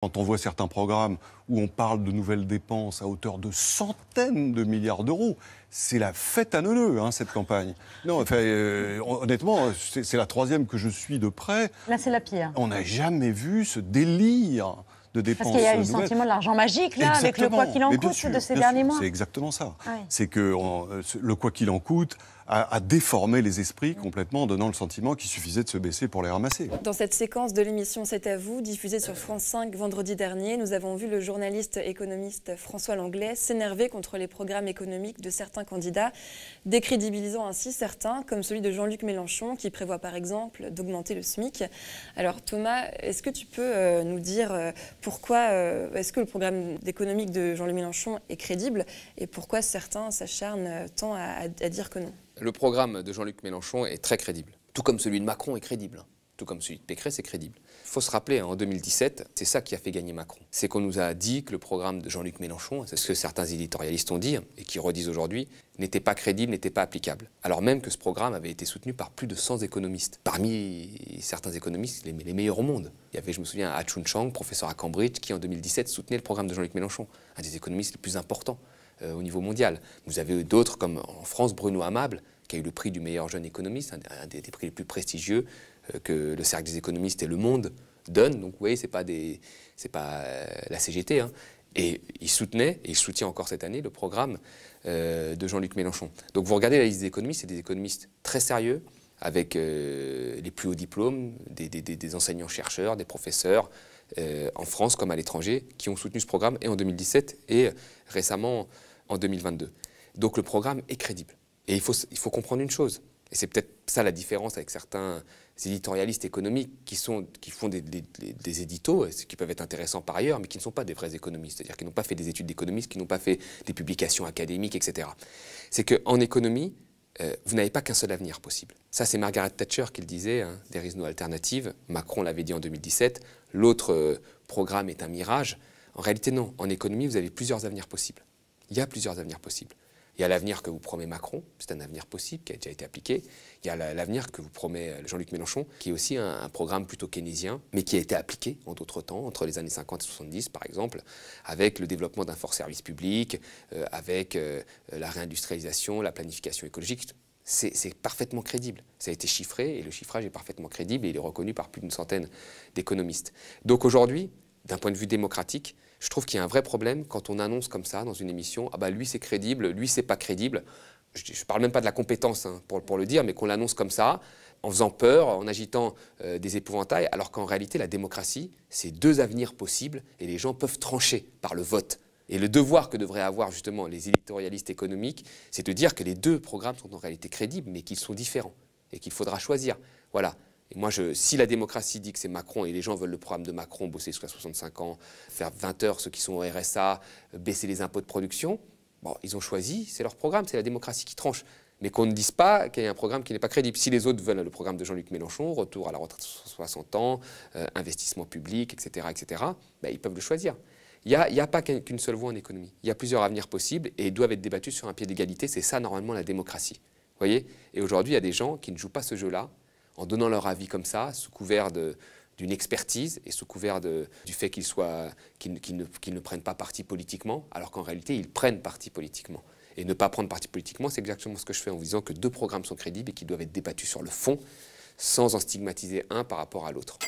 Quand on voit certains programmes où on parle de nouvelles dépenses à hauteur de centaines de milliards d'euros, c'est la fête à neuneux, hein, cette campagne. Non, enfin, honnêtement, c'est la troisième que je suis de près. Là, c'est la pire. On n'a jamais vu ce délire de dépenses Parce qu'il y a eu le nouvelles. sentiment de l'argent magique, là, avec le Exactement. quoi qu'il en Mais bien coûte sûr, de ces bien derniers sûr, mois. c'est exactement ça. Oui. C'est que le quoi qu'il en coûte a déformé les esprits complètement, en donnant le sentiment qu'il suffisait de se baisser pour les ramasser. Dans cette séquence de l'émission C'est à vous, diffusée sur France 5 vendredi dernier, nous avons vu le journaliste économiste François Langlais s'énerver contre les programmes économiques de certains candidats, décrédibilisant ainsi certains, comme celui de Jean-Luc Mélenchon, qui prévoit par exemple d'augmenter le SMIC. Alors Thomas, est-ce que tu peux nous dire pourquoi est-ce que le programme économique de Jean-Luc Mélenchon est crédible et pourquoi certains s'acharnent tant à dire que non? Le programme de Jean-Luc Mélenchon est très crédible, tout comme celui de Macron est crédible, tout comme celui de Pécresse est crédible. Il faut se rappeler, en 2017, c'est ça qui a fait gagner Macron. C'est qu'on nous a dit que le programme de Jean-Luc Mélenchon, c'est ce que certains éditorialistes ont dit et qui redisent aujourd'hui, n'était pas crédible, n'était pas applicable. Alors même que ce programme avait été soutenu par plus de 100 économistes. Parmi certains économistes, les meilleurs au monde. Il y avait, je me souviens, Ha-Chun Chang, professeur à Cambridge, qui en 2017 soutenait le programme de Jean-Luc Mélenchon, un des économistes les plus importants au niveau mondial. Vous avez d'autres, comme en France, Bruno Amable, qui a eu le prix du meilleur jeune économiste, un des prix les plus prestigieux que le Cercle des économistes et Le Monde donnent. Donc vous voyez, c'est pas la CGT. Hein. Et il soutenait, et il soutient encore cette année, le programme de Jean-Luc Mélenchon. Donc vous regardez la liste des économistes, c'est des économistes très sérieux, avec les plus hauts diplômes, des enseignants-chercheurs, des professeurs, en France comme à l'étranger, qui ont soutenu ce programme, et en 2017 et récemment en 2022. Donc le programme est crédible. Et il faut comprendre une chose, et c'est peut-être ça la différence avec certains éditorialistes économiques qui font des éditos, qui peuvent être intéressants par ailleurs, mais qui ne sont pas des vrais économistes, c'est-à-dire qui n'ont pas fait des études d'économistes, qui n'ont pas fait des publications académiques, etc. C'est qu'en économie, vous n'avez pas qu'un seul avenir possible. Ça, c'est Margaret Thatcher qui le disait, hein, there is no alternative. Macron l'avait dit en 2017. L'autre programme est un mirage. En réalité, non. En économie, vous avez plusieurs avenirs possibles. Il y a plusieurs avenirs possibles. Il y a l'avenir que vous promet Macron, c'est un avenir possible qui a déjà été appliqué. Il y a l'avenir que vous promet Jean-Luc Mélenchon, qui est aussi un programme plutôt keynésien, mais qui a été appliqué en d'autres temps, entre les années 50 et 70 par exemple, avec le développement d'un fort service public, avec la réindustrialisation, la planification écologique. C'est parfaitement crédible. Ça a été chiffré et le chiffrage est parfaitement crédible et il est reconnu par plus d'une centaine d'économistes. Donc aujourd'hui, d'un point de vue démocratique, je trouve qu'il y a un vrai problème quand on annonce comme ça dans une émission « Ah bah lui c'est crédible, lui c'est pas crédible ». Je ne parle même pas de la compétence hein, pour le dire, mais qu'on l'annonce comme ça, en faisant peur, en agitant des épouvantails, alors qu'en réalité la démocratie, c'est deux avenirs possibles et les gens peuvent trancher par le vote. Et le devoir que devraient avoir justement les éditorialistes économiques, c'est de dire que les deux programmes sont en réalité crédibles, mais qu'ils sont différents et qu'il faudra choisir. Voilà. Et moi, si la démocratie dit que c'est Macron et les gens veulent le programme de Macron, bosser jusqu'à 65 ans, faire 20 heures ceux qui sont au RSA, baisser les impôts de production, bon, ils ont choisi, c'est leur programme, c'est la démocratie qui tranche. Mais qu'on ne dise pas qu'il y a un programme qui n'est pas crédible. Si les autres veulent le programme de Jean-Luc Mélenchon, retour à la retraite à 60 ans, investissement public, etc., ben, ils peuvent le choisir. Il n'y a pas qu'une seule voie en économie. Il y a plusieurs avenirs possibles et ils doivent être débattus sur un pied d'égalité. C'est ça, normalement, la démocratie. Vous voyez ? Et aujourd'hui, il y a des gens qui ne jouent pas ce jeu-là, en donnant leur avis comme ça, sous couvert d'une expertise et sous couvert du fait qu'ils ne prennent pas parti politiquement, alors qu'en réalité, ils prennent parti politiquement. Et ne pas prendre parti politiquement, c'est exactement ce que je fais en vous disant que deux programmes sont crédibles et qu'ils doivent être débattus sur le fond, sans en stigmatiser un par rapport à l'autre.